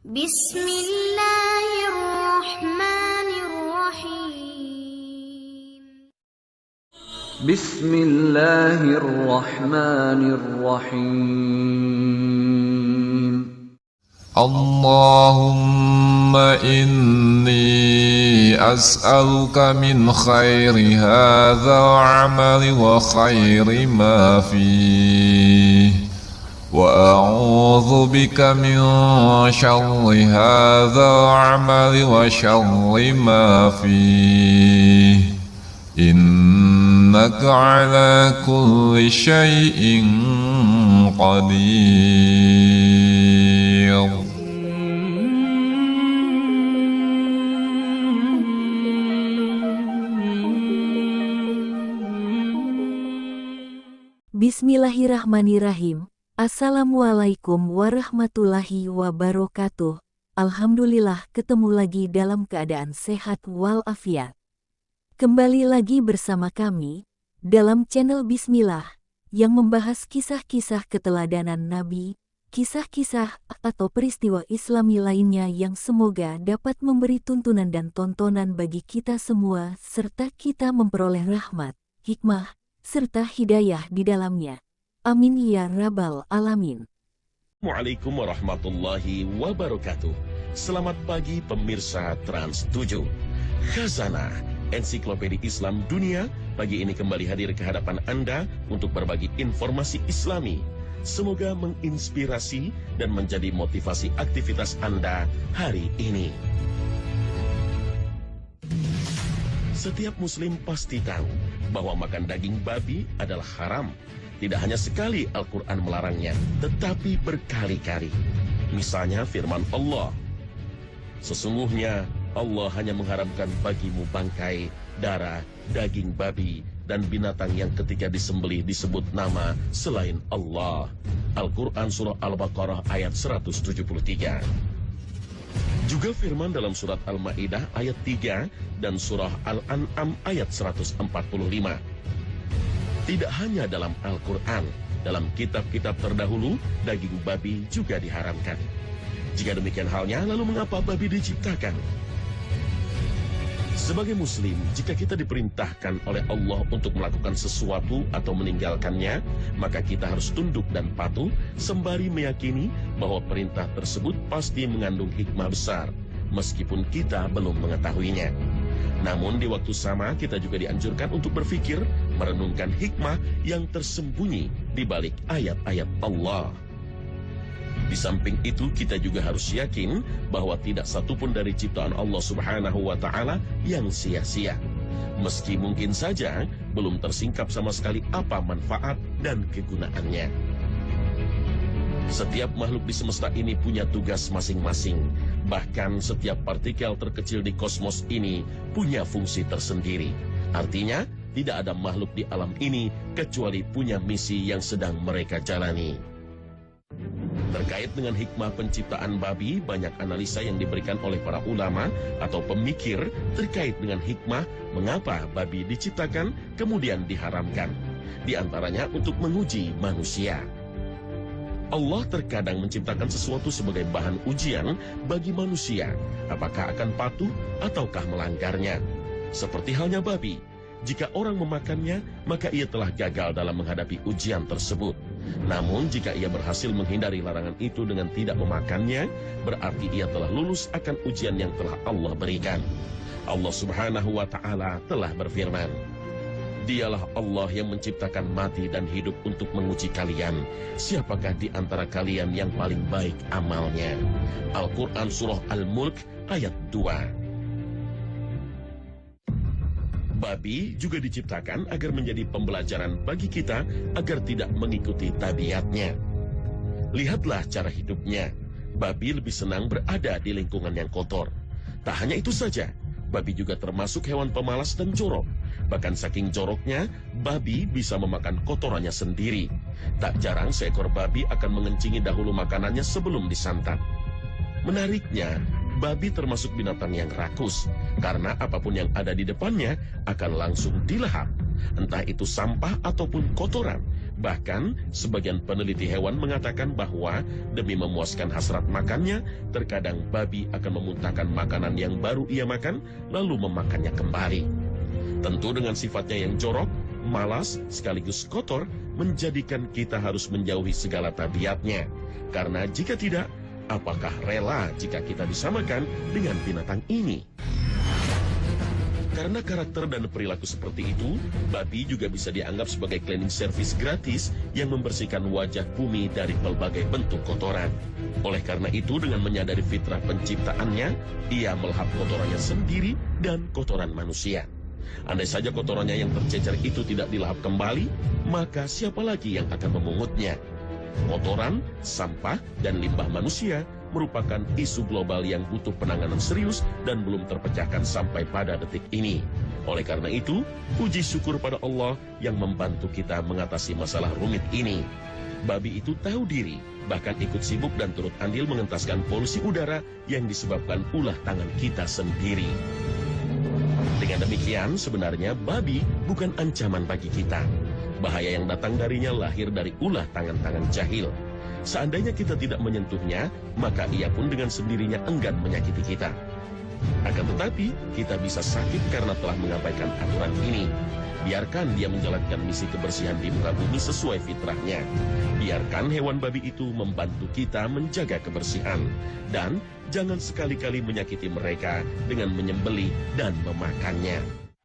Bismillahirrahmanirrahim. Bismillahirrahmanirrahim. Allahumma inni as'aluka min khairi hadha amali wa khairi ma fihi wa a'udhu bika min syarri hadha amali wa syarri ma fihi innaka ala kulli syai'in qadir. Bismillahirrahmanirrahim. Assalamualaikum warahmatullahi wabarakatuh. Alhamdulillah ketemu lagi dalam keadaan sehat walafiat. Kembali lagi bersama kami dalam channel Bismillah yang membahas kisah-kisah keteladanan Nabi, kisah-kisah atau peristiwa Islami lainnya yang semoga dapat memberi tuntunan dan tontonan bagi kita semua serta kita memperoleh rahmat, hikmah, serta hidayah di dalamnya. Amin ya rabbal alamin. Assalamualaikum warahmatullahi wabarakatuh. Selamat pagi pemirsa Trans 7. Khazanah Ensiklopedia Islam Dunia pagi ini kembali hadir ke hadapan Anda untuk berbagi informasi Islami. Semoga menginspirasi dan menjadi motivasi aktivitas Anda hari ini. Setiap muslim pasti tahu bahwa makan daging babi adalah haram. Tidak hanya sekali Al-Quran melarangnya, tetapi berkali-kali. Misalnya firman Allah, sesungguhnya Allah hanya mengharamkan bagimu bangkai, darah, daging babi, dan binatang yang ketika disembelih disebut nama selain Allah. Al-Quran Surah Al-Baqarah ayat 173. Juga firman dalam surat Al-Ma'idah ayat 3 dan surah Al-An'am ayat 145. Tidak hanya dalam Al-Quran, dalam kitab-kitab terdahulu, daging babi juga diharamkan. Jika demikian halnya, lalu mengapa babi diciptakan? Sebagai muslim, jika kita diperintahkan oleh Allah untuk melakukan sesuatu atau meninggalkannya, maka kita harus tunduk dan patuh, sembari meyakini bahwa perintah tersebut pasti mengandung hikmah besar, meskipun kita belum mengetahuinya. Namun di waktu sama kita juga dianjurkan untuk berpikir, merenungkan hikmah yang tersembunyi di balik ayat-ayat Allah. Di samping itu kita juga harus yakin bahwa tidak satupun dari ciptaan Allah Subhanahu wa Ta'ala yang sia-sia. Meski mungkin saja belum tersingkap sama sekali apa manfaat dan kegunaannya. Setiap makhluk di semesta ini punya tugas masing-masing. Bahkan setiap partikel terkecil di kosmos ini punya fungsi tersendiri. Artinya, tidak ada makhluk di alam ini kecuali punya misi yang sedang mereka jalani. Terkait dengan hikmah penciptaan babi, banyak analisa yang diberikan oleh para ulama atau pemikir terkait dengan hikmah mengapa babi diciptakan kemudian diharamkan. Di antaranya untuk menguji manusia. Allah terkadang menciptakan sesuatu sebagai bahan ujian bagi manusia, apakah akan patuh ataukah melanggarnya. Seperti halnya babi, jika orang memakannya, maka ia telah gagal dalam menghadapi ujian tersebut. Namun jika ia berhasil menghindari larangan itu dengan tidak memakannya, berarti ia telah lulus akan ujian yang telah Allah berikan. Allah Subhanahu wa Ta'ala telah berfirman, Dialah Allah yang menciptakan mati dan hidup untuk menguji kalian. Siapakah di antara kalian yang paling baik amalnya? Al-Quran Surah Al-Mulk ayat 2. Babi juga diciptakan agar menjadi pembelajaran bagi kita agar tidak mengikuti tabiatnya. Lihatlah cara hidupnya. Babi lebih senang berada di lingkungan yang kotor. Tak hanya itu saja, babi juga termasuk hewan pemalas dan jorok. Bahkan saking joroknya, babi bisa memakan kotorannya sendiri. Tak jarang seekor babi akan mengencingi dahulu makanannya sebelum disantap. Menariknya, babi termasuk binatang yang rakus, karena apapun yang ada di depannya akan langsung dilahap. Entah itu sampah ataupun kotoran, Bahkan, sebagian peneliti hewan mengatakan bahwa demi memuaskan hasrat makannya, terkadang babi akan memuntahkan makanan yang baru ia makan, lalu memakannya kembali. Tentu dengan sifatnya yang jorok, malas, sekaligus kotor, menjadikan kita harus menjauhi segala tabiatnya. Karena jika tidak, apakah rela jika kita disamakan dengan binatang ini? Karena karakter dan perilaku seperti itu, babi juga bisa dianggap sebagai cleaning service gratis yang membersihkan wajah bumi dari berbagai bentuk kotoran. Oleh karena itu, dengan menyadari fitrah penciptaannya, ia melahap kotorannya sendiri dan kotoran manusia. Andai saja kotorannya yang tercecer itu tidak dilahap kembali, maka siapa lagi yang akan memungutnya? Kotoran, sampah, dan limbah manusia merupakan isu global yang butuh penanganan serius dan belum terpecahkan sampai pada detik ini. Oleh karena itu, puji syukur pada Allah yang membantu kita mengatasi masalah rumit ini. Babi itu tahu diri, bahkan ikut sibuk dan turut andil mengentaskan polusi udara yang disebabkan ulah tangan kita sendiri. Dengan demikian, sebenarnya babi bukan ancaman bagi kita. Bahaya yang datang darinya lahir dari ulah tangan-tangan jahil. Seandainya kita tidak menyentuhnya, maka ia pun dengan sendirinya enggan menyakiti kita. Akan tetapi, kita bisa sakit karena telah mengabaikan aturan ini. Biarkan dia menjalankan misi kebersihan di muka bumi sesuai fitrahnya. Biarkan hewan babi itu membantu kita menjaga kebersihan. Dan jangan sekali-kali menyakiti mereka dengan menyembelih dan memakannya.